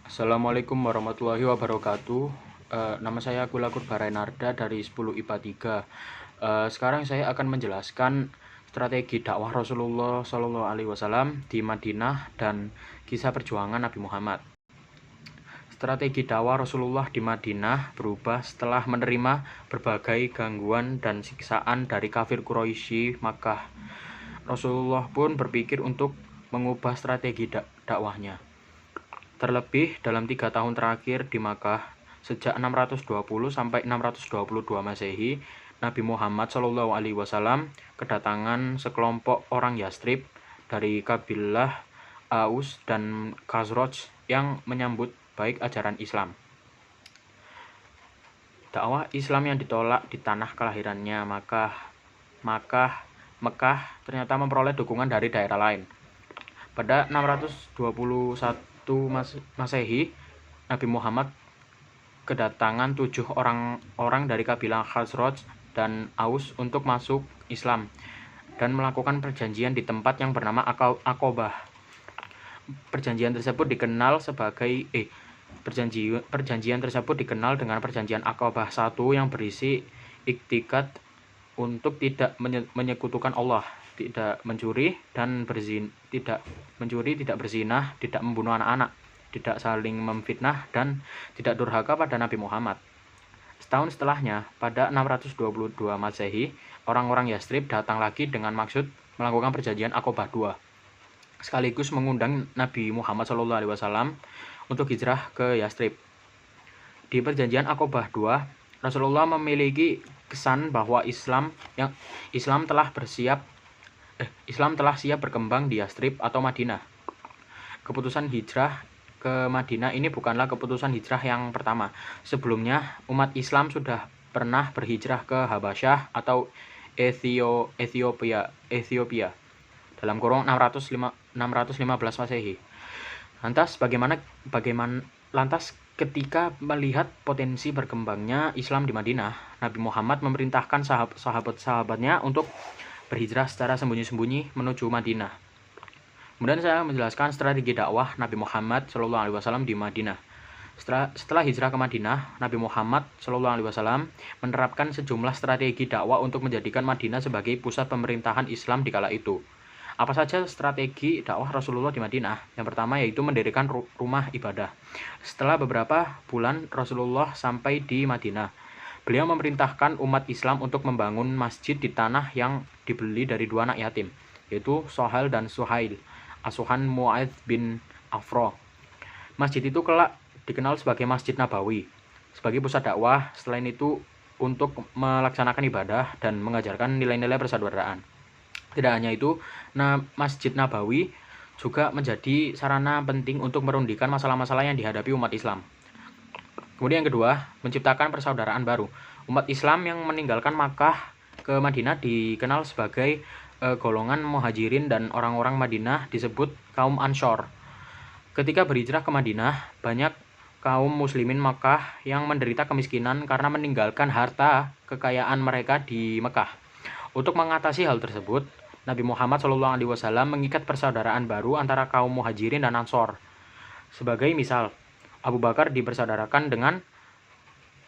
Assalamualaikum warahmatullahi wabarakatuh. Nama saya Kulakur Barainarda dari 10 IPA 3. Sekarang saya akan menjelaskan strategi dakwah Rasulullah SAW di Madinah dan kisah perjuangan Nabi Muhammad. Strategi dakwah Rasulullah di Madinah berubah setelah menerima berbagai gangguan dan siksaan dari kafir Quraisy Makkah. Rasulullah pun berpikir untuk mengubah strategi dakwahnya. Terlebih dalam 3 tahun terakhir di Makkah, sejak 620 sampai 622 Masehi, Nabi Muhammad SAW kedatangan sekelompok orang Yastrib dari kabilah Aus dan Khazraj yang menyambut baik ajaran Islam. Dakwah Islam yang ditolak di tanah kelahirannya Mekah ternyata memperoleh dukungan dari daerah lain. Pada 621 Masehi, Nabi Muhammad kedatangan 7 orang dari kabilah Khazraj dan Aus untuk masuk Islam dan melakukan perjanjian di tempat yang bernama Aqobah. Perjanjian tersebut dikenal dengan perjanjian Aqobah 1 yang berisi iktikad untuk tidak menyekutukan Allah, tidak mencuri, tidak berzinah, tidak membunuh anak-anak, tidak saling memfitnah, dan tidak durhaka pada Nabi Muhammad. Setahun setelahnya, pada 622 Masehi, orang-orang Yastrib datang lagi dengan maksud melakukan perjanjian Aqobah 2, sekaligus mengundang Nabi Muhammad SAW untuk hijrah ke Yastrib. Di perjanjian Aqobah 2, Rasulullah memiliki kesan bahwa Islam telah siap berkembang di Yastrib atau Madinah. Keputusan hijrah ke Madinah ini bukanlah keputusan hijrah yang pertama. Sebelumnya, umat Islam sudah pernah berhijrah ke Habasyah atau Ethiopia dalam kurung 615 Masehi. Lantas ketika melihat potensi berkembangnya Islam di Madinah, Nabi Muhammad memerintahkan sahabat-sahabatnya untuk berhijrah secara sembunyi-sembunyi menuju Madinah. Kemudian saya menjelaskan strategi dakwah Nabi Muhammad SAW di Madinah. Setelah hijrah ke Madinah, Nabi Muhammad SAW menerapkan sejumlah strategi dakwah untuk menjadikan Madinah sebagai pusat pemerintahan Islam di kala itu. Apa saja strategi dakwah Rasulullah di Madinah? Yang pertama yaitu mendirikan rumah ibadah. Setelah beberapa bulan Rasulullah sampai di Madinah, beliau memerintahkan umat Islam untuk membangun masjid di tanah yang dibeli dari 2 anak yatim, yaitu Sohail dan Suhail, asuhan Mu'adz bin Afro. Masjid itu kelak dikenal sebagai Masjid Nabawi, sebagai pusat dakwah. Selain itu, untuk melaksanakan ibadah dan mengajarkan nilai-nilai persaudaraan. Tidak hanya itu, Masjid Nabawi juga menjadi sarana penting untuk merundikan masalah-masalah yang dihadapi umat Islam. Kemudian yang kedua, menciptakan persaudaraan baru. Umat Islam yang meninggalkan Makkah ke Madinah dikenal sebagai golongan muhajirin, dan orang-orang Madinah disebut kaum Ansor. Ketika berhijrah ke Madinah, banyak kaum muslimin Makkah yang menderita kemiskinan karena meninggalkan harta kekayaan mereka di Makkah. Untuk mengatasi hal tersebut, Nabi Muhammad SAW mengikat persaudaraan baru antara kaum muhajirin dan Ansor. Sebagai misal, Abu Bakar dipersaudarakan dengan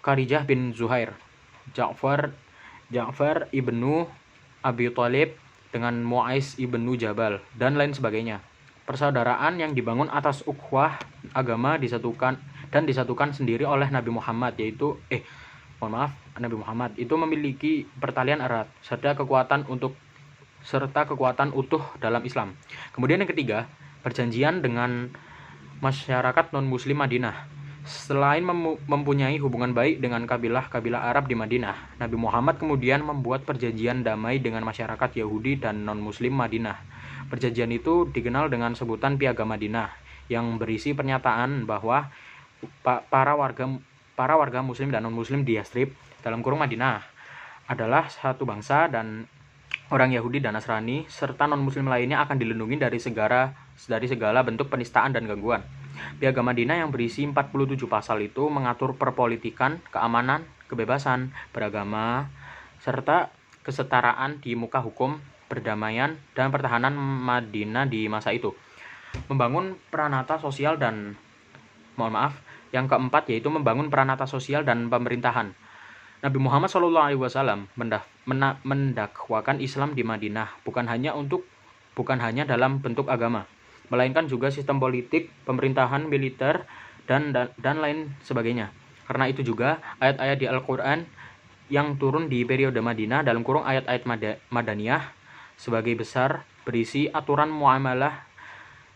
Kharijah bin Zuhair, Ja'far ibnu Abi Thalib dengan Mu'aiz ibnu Jabal, dan lain sebagainya. Persaudaraan yang dibangun atas ukhuwah agama disatukan sendiri oleh Nabi Muhammad, Nabi Muhammad itu memiliki pertalian erat serta kekuatan utuh dalam Islam. Kemudian yang ketiga, perjanjian dengan masyarakat non-muslim Madinah. Selain mempunyai hubungan baik dengan kabilah-kabilah Arab di Madinah, Nabi Muhammad kemudian membuat perjanjian damai dengan masyarakat Yahudi dan non-muslim Madinah. Perjanjian itu dikenal dengan sebutan Piagam Madinah, yang berisi pernyataan bahwa para warga muslim dan non-muslim di Yastrib dalam kurung Madinah adalah satu bangsa, dan orang Yahudi dan Nasrani serta non-muslim lainnya akan dilindungi dari segala bentuk penistaan dan gangguan. Piagam Madinah yang berisi 47 pasal itu mengatur perpolitikan, keamanan, kebebasan beragama, serta kesetaraan di muka hukum, perdamaian, dan pertahanan Madinah di masa itu. Membangun peranata sosial dan Yang keempat yaitu membangun peranata sosial dan pemerintahan. Nabi Muhammad SAW mendakwakan Islam di Madinah bukan hanya dalam bentuk agama, melainkan juga sistem politik, pemerintahan, militer, dan lain sebagainya. Karena itu juga ayat-ayat di Al-Quran yang turun di periode Madinah dalam kurung ayat-ayat Madaniyah sebagai besar berisi aturan muamalah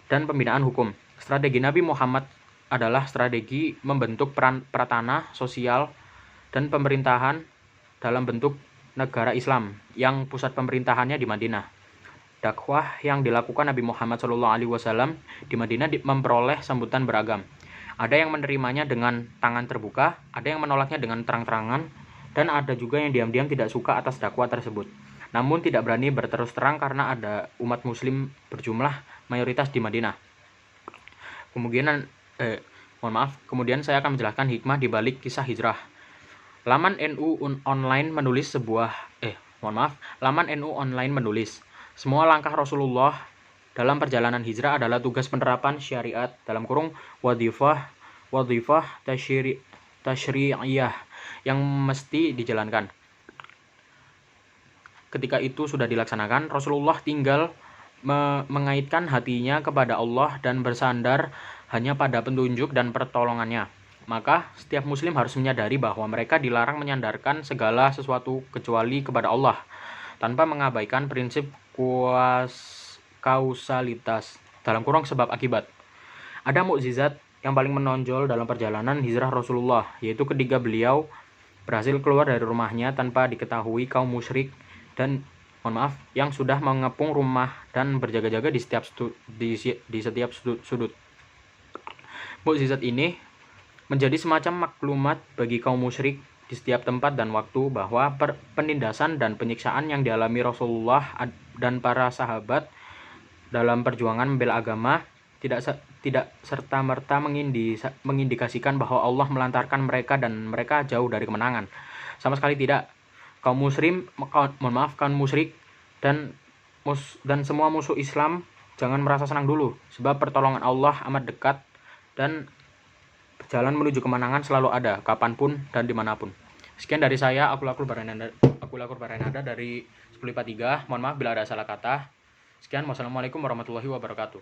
dan pembinaan hukum. Strategi Nabi Muhammad adalah strategi membentuk pratana sosial dan pemerintahan dalam bentuk negara Islam yang pusat pemerintahannya di Madinah. Dakwah yang dilakukan Nabi Muhammad SAW di Madinah memperoleh sambutan beragam. Ada yang menerimanya dengan tangan terbuka, ada yang menolaknya dengan terang-terangan, dan ada juga yang diam-diam tidak suka atas dakwah tersebut. Namun tidak berani berterus terang karena ada umat muslim berjumlah mayoritas di Madinah. Kemudian saya akan menjelaskan hikmah di balik kisah hijrah. Laman NU online menulis semua langkah Rasulullah dalam perjalanan hijrah adalah tugas penerapan syariat dalam kurung wadhifah tasyri'iyah yang mesti dijalankan. Ketika itu sudah dilaksanakan, Rasulullah tinggal mengaitkan hatinya kepada Allah dan bersandar hanya pada petunjuk dan pertolongannya. Maka setiap muslim harus menyadari bahwa mereka dilarang menyandarkan segala sesuatu kecuali kepada Allah, tanpa mengabaikan prinsip kausalitas dalam kurung sebab akibat. Ada mukjizat yang paling menonjol dalam perjalanan hijrah Rasulullah, yaitu ketika beliau berhasil keluar dari rumahnya tanpa diketahui kaum musyrik yang sudah mengepung rumah dan berjaga-jaga di setiap sudut. Mukjizat ini menjadi semacam maklumat bagi kaum musyrik di setiap tempat dan waktu bahwa penindasan dan penyiksaan yang dialami Rasulullah dan para sahabat dalam perjuangan membela agama tidak serta-merta mengindikasikan bahwa Allah melantarkan mereka dan mereka jauh dari kemenangan. Sama sekali tidak. Kaum musyrik dan semua musuh Islam jangan merasa senang dulu, sebab pertolongan Allah amat dekat dan jalan menuju kemenangan selalu ada, kapanpun dan dimanapun. Sekian dari saya, aku Lakur Baranada dari 10IPA 3. Mohon maaf bila ada salah kata. Sekian, wassalamualaikum warahmatullahi wabarakatuh.